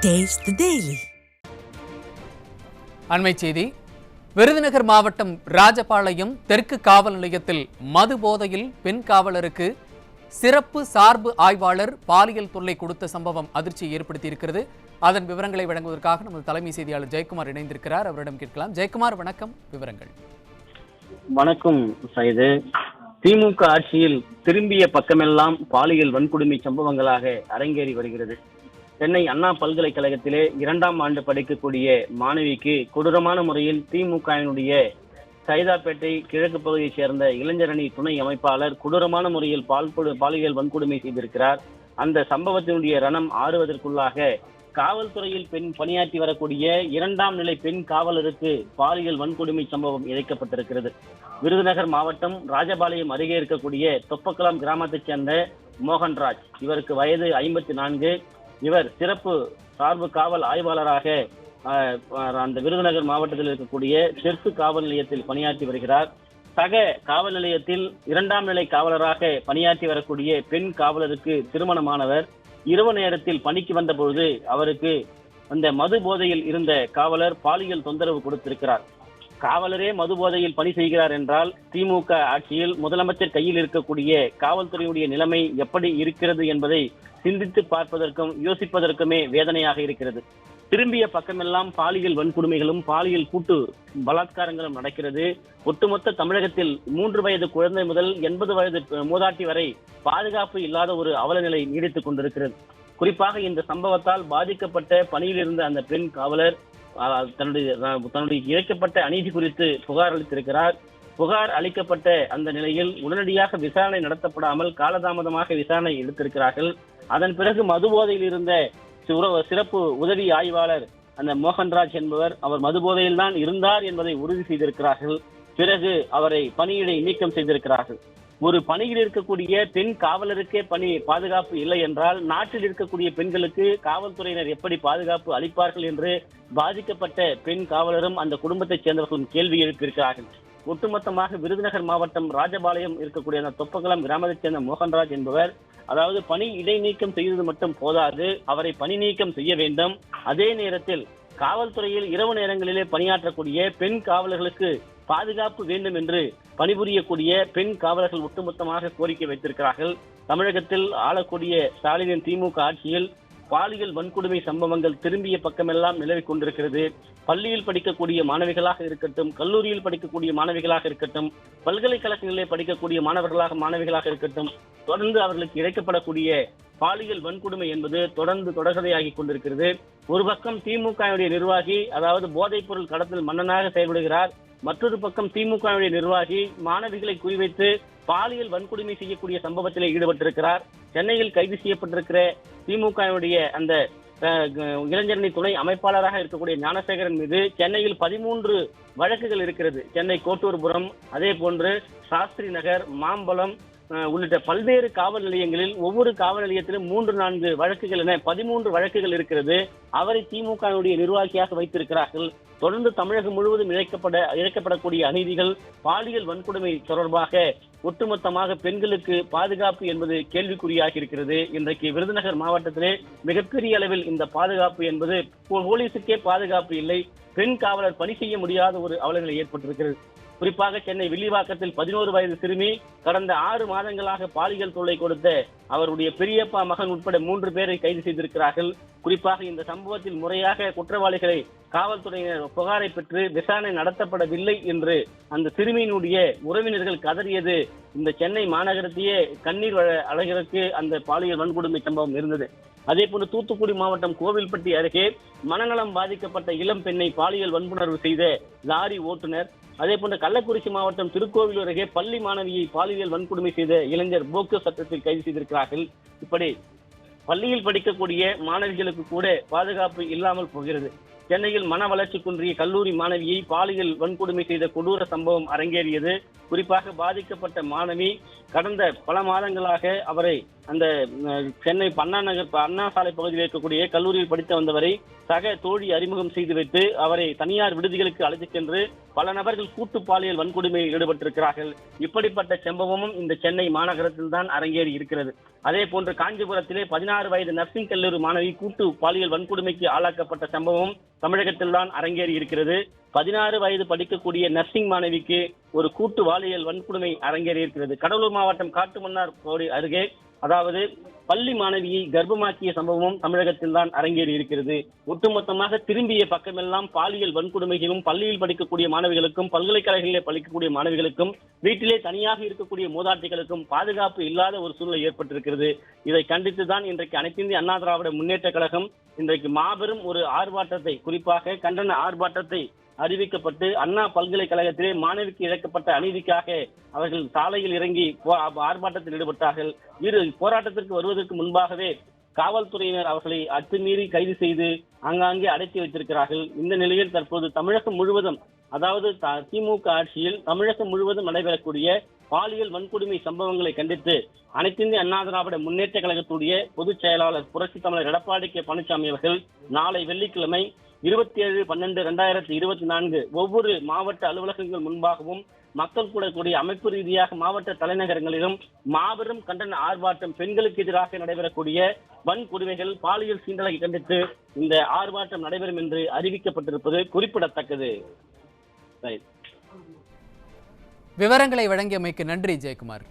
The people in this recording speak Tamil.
Taste the Daily. அண்மை செய்தி. விருதுநகர் மாவட்டம் ராஜபாளையம் தெற்கு காவல் நிலையத்தில் மது போதையில் பெண் காவலருக்கு சிறப்பு சார்பு ஆய்வாளர் பாலியல் தொல்லை கொடுத்த சம்பவம் அதிர்ச்சியை ஏற்படுத்தியிருக்கிறது. அதன் விவரங்களை வழங்குவதற்காக நமது தலைமை செய்தியாளர் ஜெயக்குமார் இணைந்திருக்கிறார். அவரிடம் கேட்கலாம். ஜெயக்குமார், வணக்கம். விவரங்கள். வணக்கம் சைது. திமுக ஆட்சியில் திரும்பிய பக்கமெல்லாம் பாலியல் வன்கொடுமை சம்பவங்களாக அரங்கேறி வருகிறது. சென்னை அண்ணா பல்கலைக்கழகத்திலே 2ஆம் ஆண்டு படிக்கக்கூடிய மாணவிக்கு கொடூரமான முறையில் திமுகவினுடைய சைதாப்பேட்டை கிழக்கு பகுதியைச் சேர்ந்த இளைஞரணி துணை அமைப்பாளர் கொடூரமான முறையில் பாலியல் வன்கொடுமை செய்திருக்கிறார். அந்த சம்பவத்தினுடைய ரணம் ஆறுவதற்குள்ளாக காவல்துறையில் பெண் பணியாற்றி வரக்கூடிய 2ஆம் நிலை பெண் காவலருக்கு பாலியல் வன்கொடுமை சம்பவம் இழைக்கப்பட்டிருக்கிறது. விருதுநகர் மாவட்டம் ராஜபாளையம் அருகே இருக்கக்கூடிய தொப்பக்குளம் கிராமத்தைச் சேர்ந்த மோகன்ராஜ், இவருக்கு வயது 54. இவர் சிறப்பு சார்பு காவல் ஆய்வாளராக அந்த விருதுநகர் மாவட்டத்தில் இருக்கக்கூடிய தெற்கு காவல் நிலையத்தில் பணியாற்றி வருகிறார். சக காவல் நிலையத்தில் 2ஆம் நிலை காவலராக பணியாற்றி வரக்கூடிய பெண் காவலருக்கு திருமணமானவர். இரவு நேரத்தில் பணிக்கு வந்த பொழுது அவருக்கு அந்த மது போதையில் இருந்த காவலர் பாலியல் தொந்தரவு கொடுத்திருக்கிறார். காவலரே மது போதையில் பணி செய்கிறார் என்றால் திமுக ஆட்சியில் முதலமைச்சர் கையில் இருக்கக்கூடிய காவல்துறையுடைய நிலைமை எப்படி இருக்கிறது என்பதை சிந்தித்து பார்ப்பதற்கும் யோசிப்பதற்குமே வேதனையாக இருக்கிறது. திரும்பிய பக்கமெல்லாம் பாலியல் வன்கொடுமைகளும் பாலியல் கூட்டு பலாத்காரங்களும் நடக்கிறது. ஒட்டுமொத்த தமிழகத்தில் 3 வயது குழந்தை முதல் 80 வயது மூதாட்டி வரை பாதுகாப்பு இல்லாத ஒரு அவலநிலை நீடித்துக் கொண்டிருக்கிறது. குறிப்பாக இந்த சம்பவத்தால் பாதிக்கப்பட்ட பணியில் இருந்த அந்த பெண் காவலர் தன்னுடைய இழைக்கப்பட்ட அநீதி குறித்து புகார் அளித்திருக்கிறார். புகார் அளிக்கப்பட்ட அந்த நிலையில் உடனடியாக விசாரணை நடத்தப்படாமல் காலதாமதமாக விசாரணை எடுத்திருக்கிறார்கள். அதன் பிறகு மது போதையில் இருந்த சிறப்பு உதவி ஆய்வாளர் அந்த மோகன்ராஜ் என்பவர் அவர் மது போதையில் தான் இருந்தார் என்பதை உறுதி செய்திருக்கிறார்கள். பிறகு அவரை பணியிடை நீக்கம் செய்திருக்கிறார்கள். ஒரு பணியில் இருக்கக்கூடிய பெண் காவலருக்கே பணி பாதுகாப்பு இல்லை என்றால் நாட்டில் இருக்கக்கூடிய பெண்களுக்கு காவல்துறையினர் எப்படி பாதுகாப்பு அளிப்பார்கள் என்று பாதிக்கப்பட்ட பெண் காவலரும் அந்த குடும்பத்தைச் சேர்ந்தவர்களும் கேள்வி எழுப்பியிருக்கிறார்கள். ஒட்டுமொத்தமாக விருதுநகர் மாவட்டம் ராஜபாளையம் இருக்கக்கூடிய அந்த தொப்பகுளம் கிராமத்தைச் சேர்ந்த மோகன்ராஜ் என்பவர், அதாவது பணி இடைநீக்கம் செய்தது மட்டும் போதாது, அவரை பணி நீக்கம் செய்ய வேண்டும். அதே நேரத்தில் காவல்துறையில் இரவு நேரங்களிலே பணியாற்றக்கூடிய பெண் காவலர்களுக்கு பாதுகாப்பு வேண்டும் என்று பணிபுரியக்கூடிய பெண் காவலர்கள் ஒட்டுமொத்தமாக கோரிக்கை வைத்திருக்கிறார்கள். தமிழகத்தில் ஆளக்கூடிய ஸ்டாலினின் திமுக ஆட்சியில் பாலியல் வன்கொடுமை சம்பவங்கள் திரும்பிய பக்கமெல்லாம் நிலவிக் கொண்டிருக்கிறது. பள்ளியில் படிக்கக்கூடிய மாணவிகளாக இருக்கட்டும், கல்லூரியில் படிக்கக்கூடிய மாணவிகளாக இருக்கட்டும், பல்கலைக்கழகங்களிலே படிக்கக்கூடிய மாணவிகளாக இருக்கட்டும், தொடர்ந்து அவர்களுக்கு இழைக்கப்படக்கூடிய பாலியல் வன்கொடுமை என்பது தொடர்ந்து தொடர்கதையாகி கொண்டிருக்கிறது. ஒரு பக்கம் திமுகவுடைய நிர்வாகி, அதாவது போதைப் பொருள் கடத்தல் மன்னனாக செயல்படுகிறார். மற்றொரு பக்கம் திமுகவுடைய நிர்வாகி மாணவிகளை குறிவைத்து பாலியல் வன்கொடுமை செய்யக்கூடிய சம்பவத்திலே ஈடுபட்டிருக்கிறார். சென்னையில் கைது செய்யப்பட்டிருக்கிற திமுகவுடைய அந்த இளைஞரணி துணை அமைப்பாளராக இருக்கக்கூடிய ஞானசேகரன் மீது சென்னையில் 13 வழக்குகள் இருக்கிறது. சென்னை கோட்டூர்புரம், அதே போன்று சாஸ்திரி நகர், மாம்பலம் உள்ளிட்ட பல்வேறு காவல் நிலையங்களில் ஒவ்வொரு காவல் நிலையத்திலும் 3-4 வழக்குகள் என 13 வழக்குகள் இருக்கிறது. அவரை திமுகவுடைய நிர்வாகியாக வைத்திருக்கிறார்கள். தொடர்ந்து தமிழகம் முழுவதும் இழைக்கப்படக்கூடிய அநீதிகள், பாலியல் வன்கொடுமை தொடர்பாக ஒட்டுமொத்தமாக பெண்களுக்கு பாதுகாப்பு என்பது கேள்விக்குறியாகி இருக்கிறது. இன்றைக்கு விருதுநகர் மாவட்டத்திலே மிகப்பெரிய அளவில் இந்த பாதுகாப்பு என்பது போலீசுக்கே பாதுகாப்பு இல்லை. பெண் காவலர் பணி செய்ய முடியாத ஒரு அவலநிலை ஏற்பட்டிருக்கிறது. குறிப்பாக சென்னை வில்லிவாக்கத்தில் 11 வயது சிறுமி கடந்த 6 மாதங்களாக பாலியல் தொல்லை கொடுத்த அவருடைய பெரியப்பா மகன் உட்பட 3 பேரை கைது செய்திருக்கிறார்கள். குறிப்பாக இந்த சம்பவத்தில் முறையாக குற்றவாளிகளை காவல்துறையினர் புகாரை பெற்று விசாரணை நடத்தப்படவில்லை என்று அந்த சிறுமியினுடைய உறவினர்கள் கதறியது இந்த சென்னை மாநகரத்தையே கண்ணீர் அழகிறதுக்கு அந்த பாலியல் வன்கொடுமை சம்பவம் இருந்தது. அதே போன்று தூத்துக்குடி மாவட்டம் கோவில்பட்டி அருகே மனநலம் பாதிக்கப்பட்ட இளம் பெண்ணை பாலியல் வன்புணர்வு செய்த லாரி ஓட்டுநர், அதே போன்று கள்ளக்குறிச்சி மாவட்டம் திருக்கோவிலூர் அருகே பள்ளி மாணவியை பாலியல் வன்கொடுமை செய்த இளைஞர் போக்சோ சட்டத்தில் கைது செய்திருக்கிறார்கள். இப்படி பள்ளியில் படிக்கக்கூடிய மாணவிகளுக்கு கூட பாதுகாப்பு இல்லாமல் போகிறது. சென்னையில் மன வளர்ச்சி குன்றிய கல்லூரி மாணவியை பாலியல் வன்கொடுமை செய்த கொடூர சம்பவம் அரங்கேறியது. குறிப்பாக பாதிக்கப்பட்ட மாணவி கடந்த பல மாதங்களாக அவரை அந்த சென்னை அண்ணா சாலை பகுதியில் இருக்கக்கூடிய கல்லூரியில் படித்து வந்தவரை சக தோழி அறிமுகம் செய்து வைத்து அவரை தனியார் விடுதிகளுக்கு அழைத்துச் சென்று பல நபர்கள் கூட்டு பாலியல் வன்கொடுமையில் ஈடுபட்டிருக்கிறார்கள். இப்படிப்பட்ட சம்பவமும் இந்த சென்னை மாநகரத்தில் தான் அரங்கேறி இருக்கிறது. அதே போன்று காஞ்சிபுரத்திலே 16 வயது நர்சிங் கல்லூரி மாணவி கூட்டு பாலியல் வன்கொடுமைக்கு ஆளாக்கப்பட்ட சம்பவம் தமிழகத்தில் தான் அரங்கேறி இருக்கிறது. 16 வயது படிக்கக்கூடிய நர்சிங் மாணவிக்கு ஒரு கூட்டு பாலியல் வன்கொடுமை அரங்கேறி இருக்கிறது. கடலூர் மாவட்டம் காட்டுமன்னார் கோடி அருகே அதாவது பள்ளி மாணவியை கர்ப்பமாக்கிய சம்பவமும் தமிழகத்தில் தான் அரங்கேறி இருக்கிறது. ஒட்டுமொத்தமாக திரும்பிய பக்கமெல்லாம் பாலியல் வன்கொடுமைகளும் பள்ளியில் படிக்கக்கூடிய மாணவிகளுக்கும் பல்கலைக்கழகங்களிலே படிக்கக்கூடிய மாணவிகளுக்கும் வீட்டிலே தனியாக இருக்கக்கூடிய மூதாட்டிகளுக்கும் பாதுகாப்பு இல்லாத ஒரு சூழ்நிலை ஏற்பட்டிருக்கிறது. இதை கண்டித்துதான் இன்றைக்கு அனைத்திந்திய அண்ணா திராவிட முன்னேற்ற கழகம் இன்றைக்கு மாபெரும் ஒரு ஆர்ப்பாட்டத்தை, குறிப்பாக கண்டன ஆர்ப்பாட்டத்தை அறிவிக்கப்பட்டு அண்ணா பல்கலைக்கழகத்திலே மாணவிக்கு இழைக்கப்பட்ட அநீதிக்காக அவர்கள் சாலையில் இறங்கி ஆர்ப்பாட்டத்தில் ஈடுபட்டார்கள். போராட்டத்திற்கு வருவதற்கு முன்பாகவே காவல்துறையினர் அவர்களை அத்துமீறி கைது செய்து ஆங்காங்கே அடைத்து வைத்திருக்கிறார்கள். இந்த நிலையில் தற்போது தமிழகம் முழுவதும், அதாவது திமுக ஆட்சியில் தமிழகம் முழுவதும் நடைபெறக்கூடிய பாலியல் வன்கொடுமை சம்பவங்களை கண்டித்து அனைத்திந்திய அண்ணா திராவிட முன்னேற்ற கழகத்துடைய பொதுச் செயலாளர் புரட்சித் தமிழர் எடப்பாடி கே பழனிசாமி அவர்கள் நாளை வெள்ளிக்கிழமை 27/12/2024 ஒவ்வொரு மாவட்ட அலுவலகங்கள் முன்பாகவும் மக்கள் கூடக்கூடிய அமைப்பு ரீதியாக மாவட்ட தலைநகரங்களிலும் மாபெரும் கண்டன ஆர்ப்பாட்டம், பெண்களுக்கு எதிராக நடைபெறக்கூடிய வன்கொடுமைகள் பாலியல் சீண்டலை கண்டித்து இந்த ஆர்ப்பாட்டம் நடைபெறும் என்று அறிவிக்கப்பட்டிருப்பது குறிப்பிடத்தக்கது. விவரங்களை வழங்கியமைக்கு நன்றி ஜெயக்குமார்.